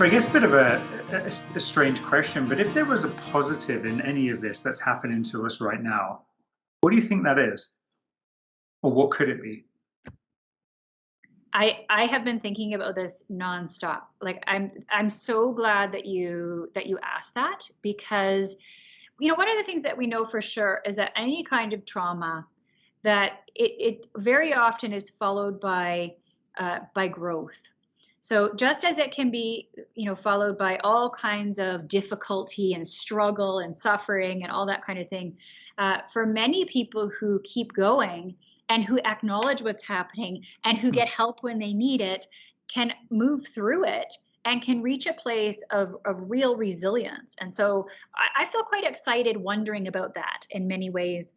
So I guess a bit of a strange question, but if there was a positive in any of this that's happening to us right now, what do you think that is? Or what could it be? I have been thinking about this nonstop. Like I'm so glad that you asked that, because one of the things that we know for sure is that any kind of trauma, that it very often is followed by growth. So just as it can be, followed by all kinds of difficulty and struggle and suffering and all that kind of thing, for many people who keep going and who acknowledge what's happening and who get help when they need it, can move through it and can reach a place of real resilience. And so I feel quite excited wondering about that in many ways.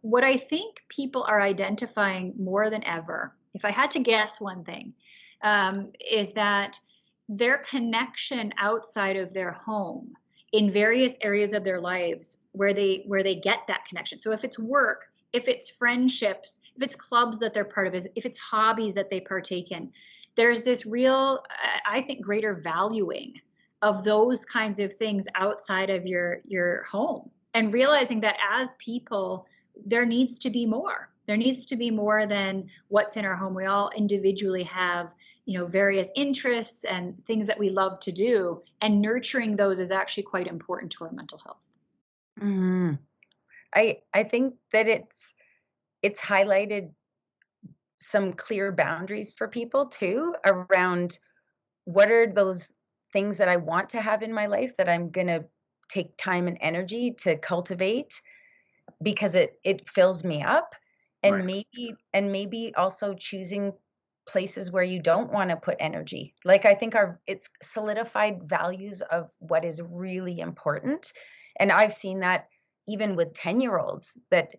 What I think people are identifying more than ever, if I had to guess one thing, is that their connection outside of their home in various areas of their lives where they get that connection. So if it's work, if it's friendships, if it's clubs that they're part of, if it's hobbies that they partake in, there's this real, I think, greater valuing of those kinds of things outside of your home, and realizing that as people, there needs to be more. There needs to be more than what's in our home. We all individually have, various interests and things that we love to do, and nurturing those is actually quite important to our mental health. Mhm. I think that it's highlighted some clear boundaries for people too, around what are those things that I want to have in my life that I'm gonna take time and energy to cultivate because it fills me up, Right. and maybe also choosing places where you don't want to put energy. Like, I think it's solidified values of what is really important. And I've seen that even with 10-year-olds that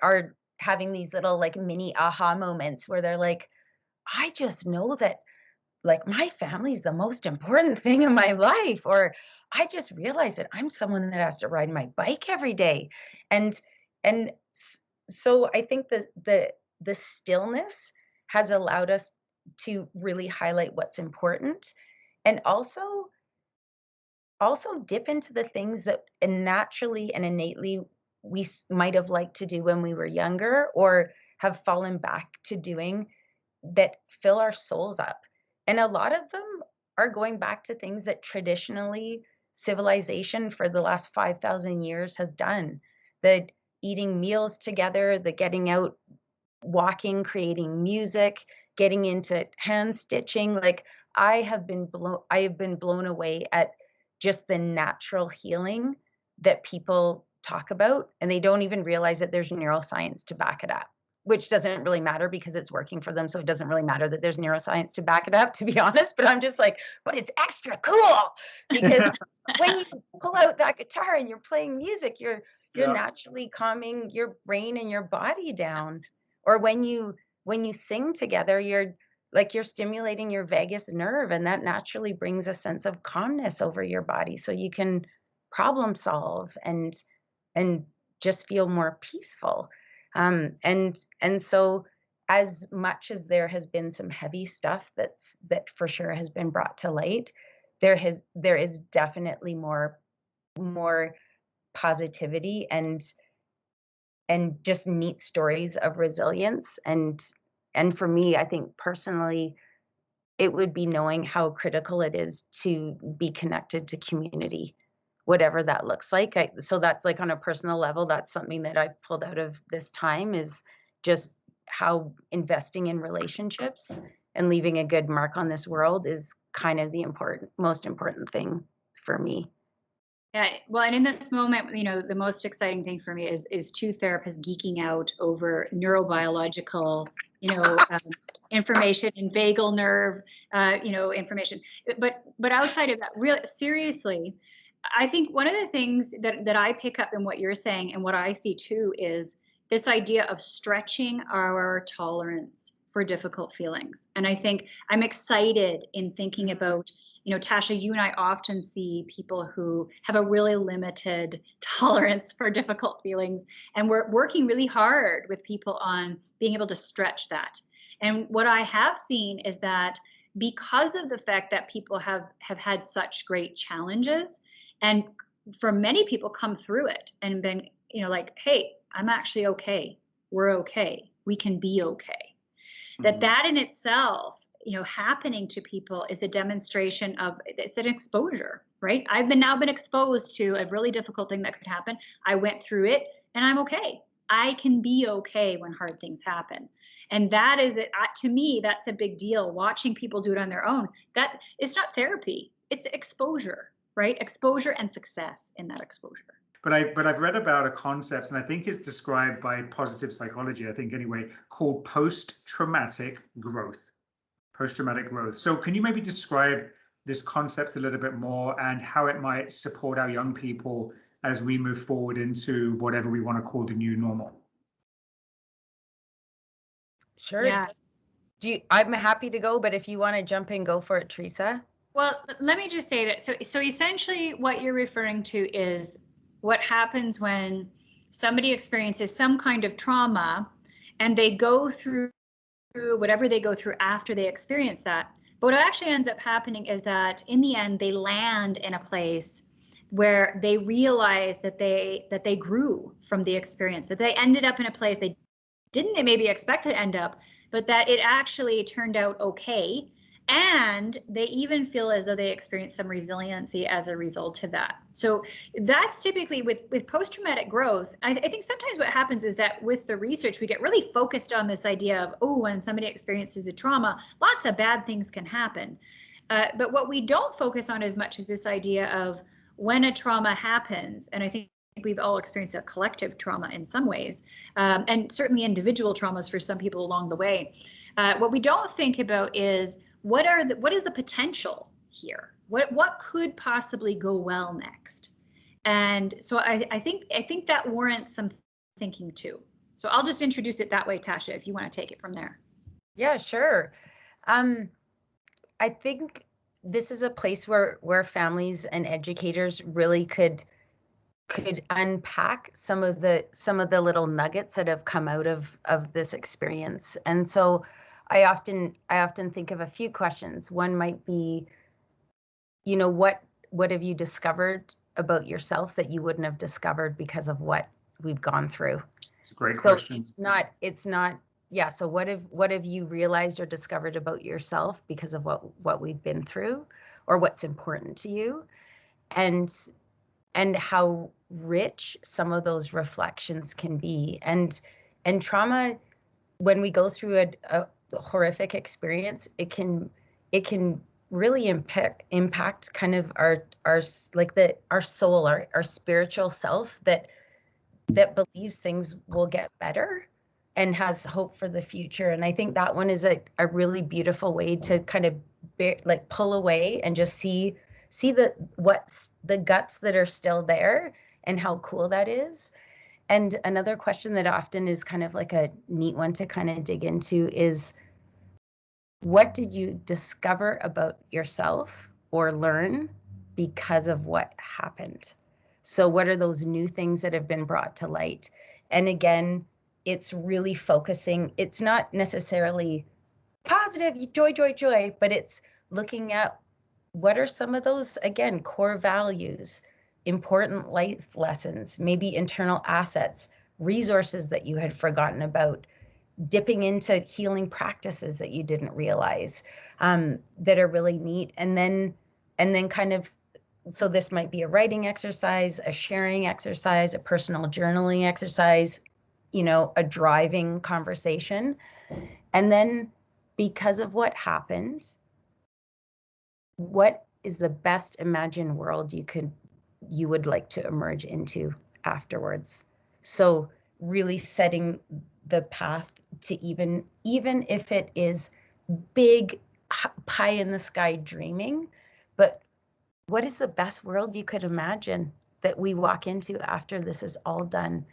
are having these little like mini aha moments where they're like, I just know that like my family's the most important thing in my life, or I just realized that I'm someone that has to ride my bike every day. And and s- so I think the stillness has allowed us to really highlight what's important, and also dip into the things that naturally and innately we might have liked to do when we were younger, or have fallen back to doing, that fill our souls up. And a lot of them are going back to things that traditionally civilization for the last 5,000 years has done. The eating meals together, the getting out, walking, creating music, getting into hand stitching. Like, I have been blown away at just the natural healing that people talk about, and they don't even realize that there's neuroscience to back it up, which doesn't really matter because it's working for them. So it doesn't really matter that there's neuroscience to back it up, to be honest. But I'm just like, but it's extra cool because when you pull out that guitar and you're playing music, you're Yeah. naturally calming your brain and your body down. Or when you sing together, you're stimulating your vagus nerve, and that naturally brings a sense of calmness over your body, so you can problem solve and just feel more peaceful. And so, as much as there has been some heavy stuff that for sure has been brought to light, there is definitely more positivity and just neat stories of resilience. And for me, I think personally, it would be knowing how critical it is to be connected to community, whatever that looks like. So that's like on a personal level, that's something that I've pulled out of this time, is just how investing in relationships and leaving a good mark on this world is kind of the most important thing for me. Yeah, well, and in this moment, the most exciting thing for me is two therapists geeking out over neurobiological, information and vagal nerve, information. But outside of that, really seriously, I think one of the things that I pick up in what you're saying and what I see too is this idea of stretching our tolerance for difficult feelings. And I think I'm excited in thinking about, Tasha, you and I often see people who have a really limited tolerance for difficult feelings, and we're working really hard with people on being able to stretch that. And what I have seen is that because of the fact that people have had such great challenges, and for many people come through it and been, like, hey, I'm actually okay. We're okay. We can be okay. That in itself, happening to people is a demonstration of, it's an exposure, right? I've now been exposed to a really difficult thing that could happen. I went through it and I'm okay. I can be okay when hard things happen. And that is it. To me, that's a big deal. Watching people do it on their own, that it's not therapy, it's exposure, right? Exposure and success in that exposure. But I've read about a concept, and I think it's described by positive psychology, I think anyway, called post-traumatic growth. Post-traumatic growth. So can you maybe describe this concept a little bit more and how it might support our young people as we move forward into whatever we want to call the new normal? Sure. Yeah. I'm happy to go, but if you want to jump in, go for it, Teresa. Well, let me just say that. So essentially what you're referring to is what happens when somebody experiences some kind of trauma and they go through whatever they go through after they experience that. But what actually ends up happening is that in the end, they land in a place where they realize that they grew from the experience, that they ended up in a place they didn't maybe expect to end up, but that it actually turned out okay. And they even feel as though they experienced some resiliency as a result of that. So that's typically with post-traumatic growth. I think sometimes what happens is that with the research, we get really focused on this idea of, when somebody experiences a trauma, lots of bad things can happen. But what we don't focus on as much is this idea of when a trauma happens, and I think we've all experienced a collective trauma in some ways, and certainly individual traumas for some people along the way. What we don't think about is what is the potential here? What could possibly go well next? And so I think that warrants some thinking too. So I'll just introduce it that way, Tasha, if you want to take it from there. Yeah, sure. I think this is a place where families and educators really could unpack some of the little nuggets that have come out of this experience. And so I often think of a few questions. One might be, what have you discovered about yourself that you wouldn't have discovered because of what we've gone through? It's a great question. It's not. Yeah. So what have you realized or discovered about yourself because of what we've been through, or what's important to you, and how rich some of those reflections can be. And trauma, when we go through a horrific experience, it can really impact kind of our soul, our spiritual self that believes things will get better and has hope for the future. And I think that one is a really beautiful way to kind of pull away and just see what's the guts that are still there and how cool that is. And another question that often is kind of like a neat one to kind of dig into is, what did you discover about yourself or learn because of what happened? So what are those new things that have been brought to light? And again, it's really focusing. It's not necessarily positive, joy, but it's looking at what are some of those, again, core values, important life lessons, maybe internal assets, resources that you had forgotten about, dipping into healing practices that you didn't realize, that are really neat. And then kind of, so this might be a writing exercise, a sharing exercise, a personal journaling exercise, a driving conversation. And then, because of what happened, what is the best imagined world you would like to emerge into afterwards? So really setting the path to even if it is big pie in the sky dreaming, but what is the best world you could imagine that we walk into after this is all done?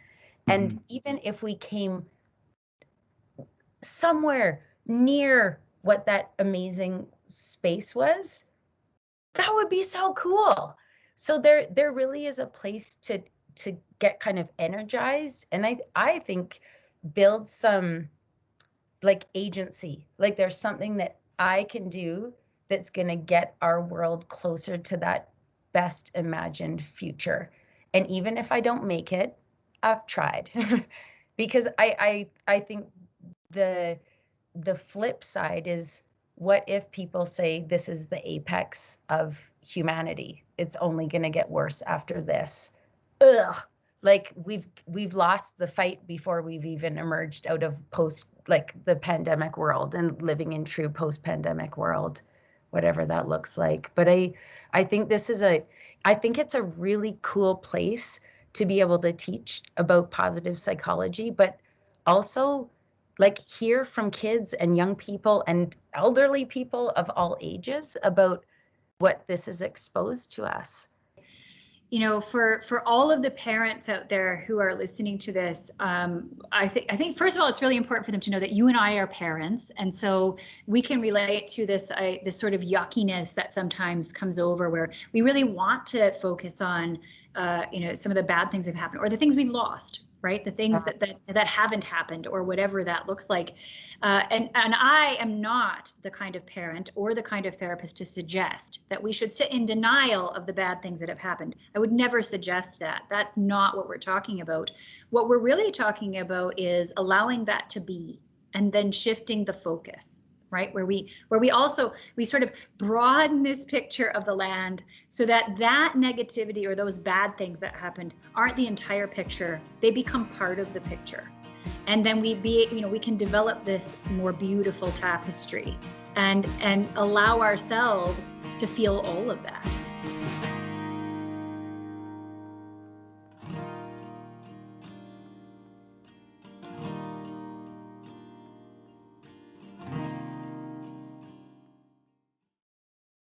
And even if we came somewhere near what that amazing space was, that would be so cool. So there really is a place to get kind of energized, and I think build some like agency. Like there's something that I can do that's going to get our world closer to that best imagined future. And even if I don't make it, I've tried. Because I think the flip side is, what if people say this is the apex of humanity? It's only going to get worse after this. Ugh. Like we've lost the fight before we've even emerged out of the pandemic world and living in true post-pandemic world, whatever that looks like. But I think I think it's a really cool place to be able to teach about positive psychology, but also like hear from kids and young people and elderly people of all ages about what this has exposed to us. You know, for all of the parents out there who are listening to this, I think first of all, it's really important for them to know that you and I are parents, and so we can relate to this sort of yuckiness that sometimes comes over, where we really want to focus on, some of the bad things that have happened or the things we've lost, right? The things that haven't happened, or whatever that looks like. And I am not the kind of parent or the kind of therapist to suggest that we should sit in denial of the bad things that have happened. I would never suggest that. That's not what we're talking about. What we're really talking about is allowing that to be, and then shifting the focus, right? Where we sort of broaden this picture of the land so that negativity or those bad things that happened aren't the entire picture. They become part of the picture. And then we can develop this more beautiful tapestry and allow ourselves to feel all of that.